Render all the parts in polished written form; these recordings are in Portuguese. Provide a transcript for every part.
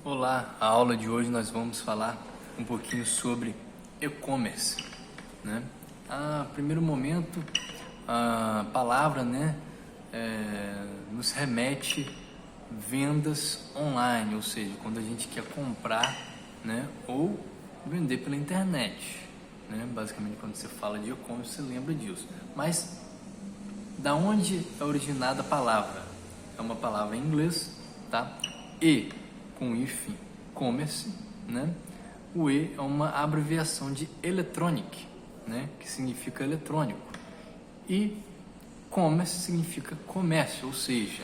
Olá, a aula de hoje nós vamos falar um pouquinho sobre e-commerce, né? A primeiro momento, a palavra, né, nos remete vendas online, ou seja, quando a gente quer comprar, né, ou vender pela internet, né? Basicamente, quando você fala de e-commerce, você lembra disso. Mas da onde é originada a palavra? É uma palavra em inglês, tá? E com hífen, commerce, né? O E é uma abreviação de electronic, né? Que significa eletrônico. E commerce significa comércio, ou seja,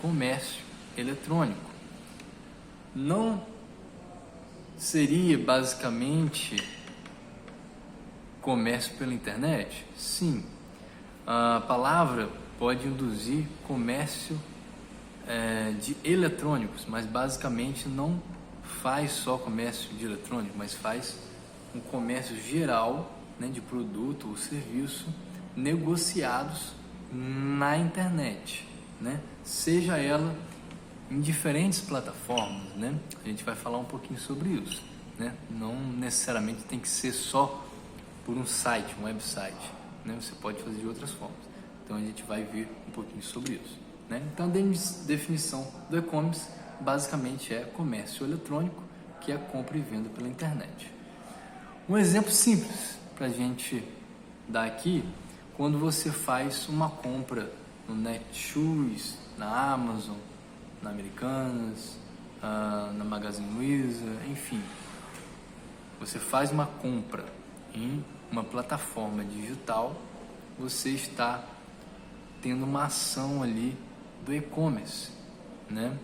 comércio eletrônico. Não seria basicamente comércio pela internet? Sim. A palavra pode induzir comércio de eletrônicos, mas basicamente não faz só comércio de eletrônico, mas faz um comércio geral, né, de produto ou serviço negociados na internet, né? Seja ela em diferentes plataformas, né? A gente vai falar um pouquinho sobre isso, né? Não necessariamente tem que ser só por um site, um website, né? Você pode fazer de outras formas. Então a gente vai ver um pouquinho sobre isso, né? Então a definição do e-commerce basicamente é comércio eletrônico, que é compra e venda pela internet. Um exemplo simples para a gente dar aqui, quando você faz uma compra no Netshoes, na Amazon, na Americanas, na Magazine Luiza, enfim. Você faz uma compra em uma plataforma digital, você está tendo uma ação ali do e-commerce, né?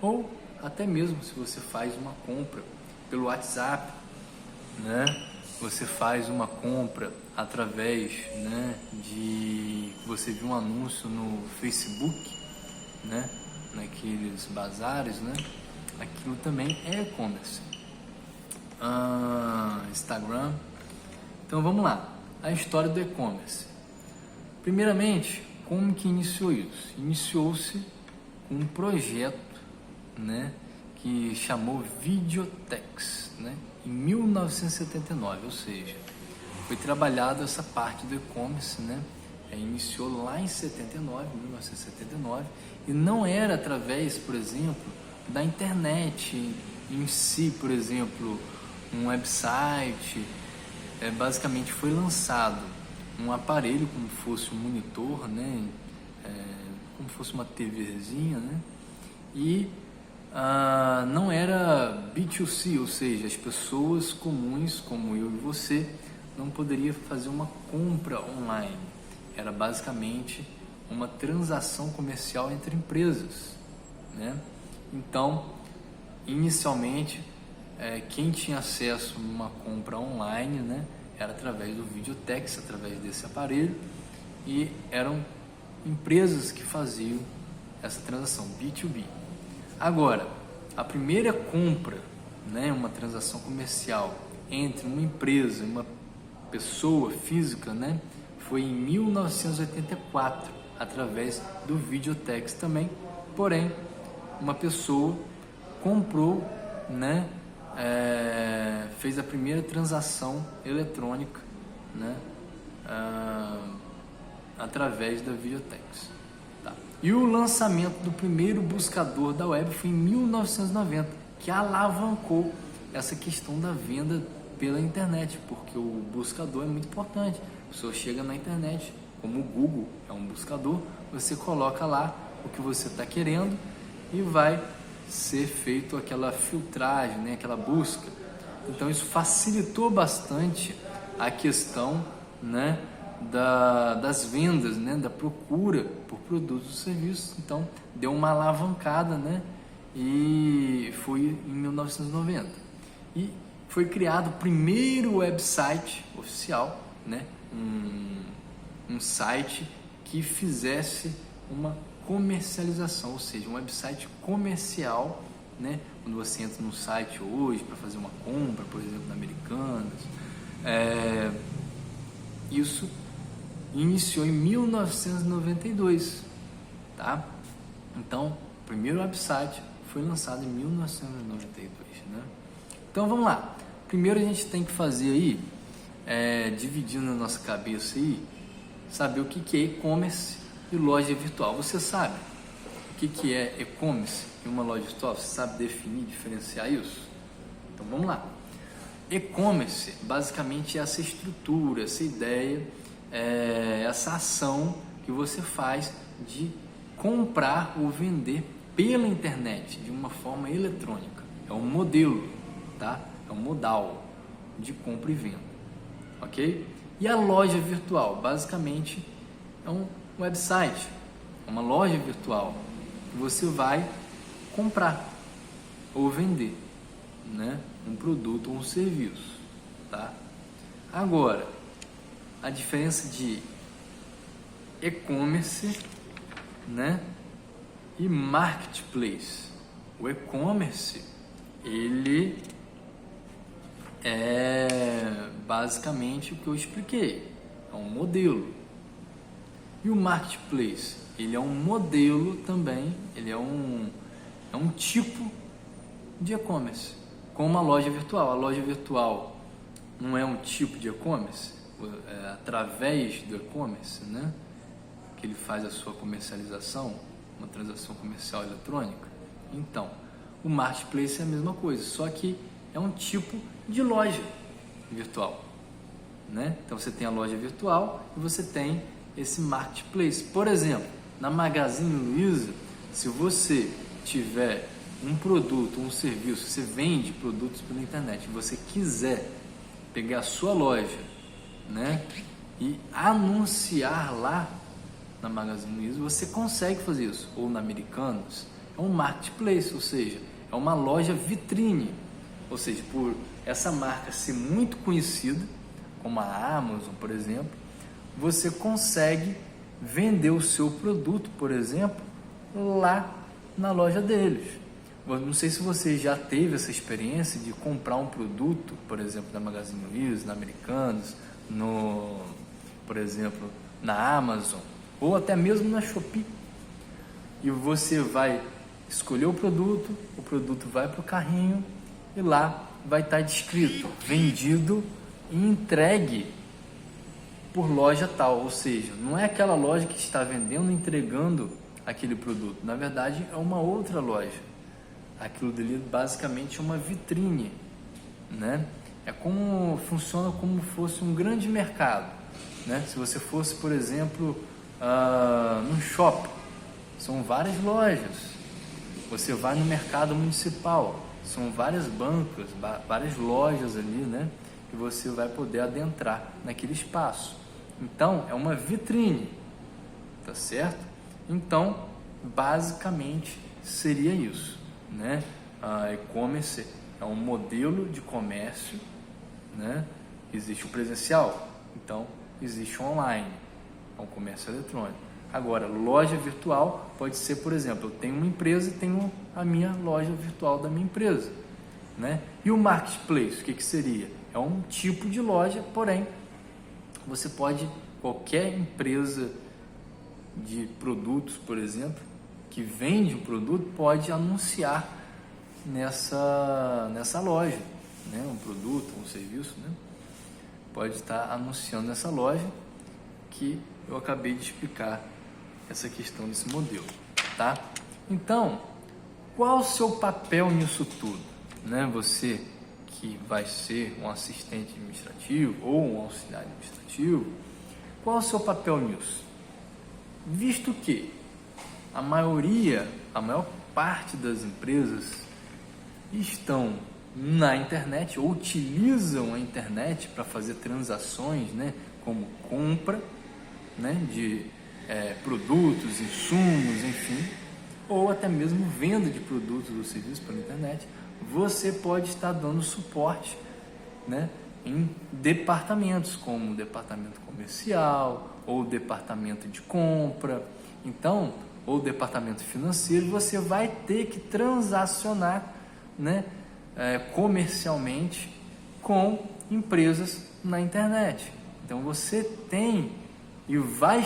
Ou até mesmo se você faz uma compra pelo WhatsApp, né? Você faz uma compra através, né, de você viu um anúncio no Facebook, né, naqueles bazares, né? Aquilo também é e-commerce. Instagram. Então vamos lá, a história do e-commerce. Primeiramente, como que iniciou isso? Iniciou-se com um projeto, né, que chamou Videotex, né, em 1979, ou seja, foi trabalhado essa parte do e-commerce, né, iniciou lá em 1979, e não era através, por exemplo, da internet em si, por exemplo, um website. Basicamente foi lançado um aparelho como fosse um monitor, né, como fosse uma TVzinha, né, e não era B2C, ou seja, as pessoas comuns como eu e você não poderia fazer uma compra online. Era basicamente uma transação comercial entre empresas, né? Então, inicialmente, quem tinha acesso a uma compra online, né, era através do Videotex, através desse aparelho, e eram empresas que faziam essa transação B2B. Agora, a primeira compra, né, uma transação comercial entre uma empresa e uma pessoa física, né, foi em 1984, através do Videotex também. Porém, uma pessoa comprou, né, fez a primeira transação eletrônica, né, através da Videotex. Tá. E o lançamento do primeiro buscador da web foi em 1990, que alavancou essa questão da venda pela internet, porque o buscador é muito importante. A pessoa chega na internet, como o Google é um buscador, você coloca lá o que você está querendo e vai ser feito aquela filtragem, né, aquela busca. Então isso facilitou bastante a questão, né, das vendas, né, da procura por produtos e serviços. Então deu uma alavancada, né, e foi em 1990. E foi criado o primeiro website oficial, né, um site que fizesse uma comercialização, ou seja, um website comercial, né? Quando você entra no site hoje para fazer uma compra, por exemplo, na Americanas, isso iniciou em 1992, tá? Então, o primeiro website foi lançado em 1992, né? Então vamos lá. Primeiro a gente tem que fazer aí, dividindo na nossa cabeça aí, saber o que é e-commerce e loja virtual. Você sabe o que é e-commerce e uma loja virtual? Você sabe definir, diferenciar isso? Então vamos lá. E-commerce basicamente é essa estrutura, essa ideia, essa ação que você faz de comprar ou vender pela internet de uma forma eletrônica. É um modelo, tá? É um modal de compra e venda, ok? E a loja virtual, basicamente, é um website, é uma loja virtual que você vai comprar ou vender, né? Um produto ou um serviço, tá? Agora, a diferença de e-commerce, né, e marketplace. O e-commerce, ele é basicamente o que eu expliquei, é um modelo. E o marketplace, ele é um modelo também, ele é um tipo de e-commerce, como a loja virtual. A loja virtual não é um tipo de e-commerce, através do e-commerce, né, que ele faz a sua comercialização, uma transação comercial eletrônica. Então, o marketplace é a mesma coisa, só que é um tipo de loja virtual, né? Então você tem a loja virtual e você tem esse marketplace. Por exemplo, na Magazine Luiza, se você tiver um produto, um serviço, você vende produtos pela internet, e você quiser pegar a sua loja, né, e anunciar lá na Magazine Luiza, você consegue fazer isso, ou na Americanas. É um marketplace, ou seja, é uma loja vitrine, ou seja, por essa marca ser muito conhecida, como a Amazon, por exemplo, você consegue vender o seu produto, por exemplo, lá na loja deles. Não sei se você já teve essa experiência de comprar um produto, por exemplo, na Magazine Luiza, na Americanas, por exemplo, na Amazon, ou até mesmo na Shopee, e você vai escolher o produto vai para o carrinho e lá vai estar descrito, vendido e entregue por loja tal, ou seja, não é aquela loja que está vendendo e entregando aquele produto, na verdade é uma outra loja, aquilo dali basicamente é uma vitrine, né? Funciona como fosse um grande mercado, né? Se você fosse, por exemplo, num shopping, são várias lojas. Você vai no mercado municipal, são várias bancas, várias lojas ali, né, que você vai poder adentrar naquele espaço. Então, é uma vitrine, tá certo? Então, basicamente, seria isso, né? A e-commerce é um modelo de comércio, né? Existe o presencial, então existe o online, é um comércio eletrônico. Agora, loja virtual pode ser, por exemplo, eu tenho uma empresa e tenho a minha loja virtual da minha empresa, né? E o marketplace, o que seria? É um tipo de loja, porém, qualquer empresa de produtos, por exemplo, que vende um produto, pode anunciar nessa loja, né? Um produto, um serviço, né? Pode estar anunciando nessa loja que eu acabei de explicar essa questão desse modelo, tá? Então, qual o seu papel nisso tudo, né? Você que vai ser um assistente administrativo ou um auxiliar administrativo, qual o seu papel nisso? Visto que a maior parte das empresas estão na internet ou utilizam a internet para fazer transações, né? Como compra, né? De produtos, insumos, enfim, ou até mesmo venda de produtos ou serviços pela internet, você pode estar dando suporte, né, em departamentos como o departamento comercial ou o departamento de compra, então, ou o departamento financeiro. Você vai ter que transacionar, né, comercialmente com empresas na internet. Então você tem e vai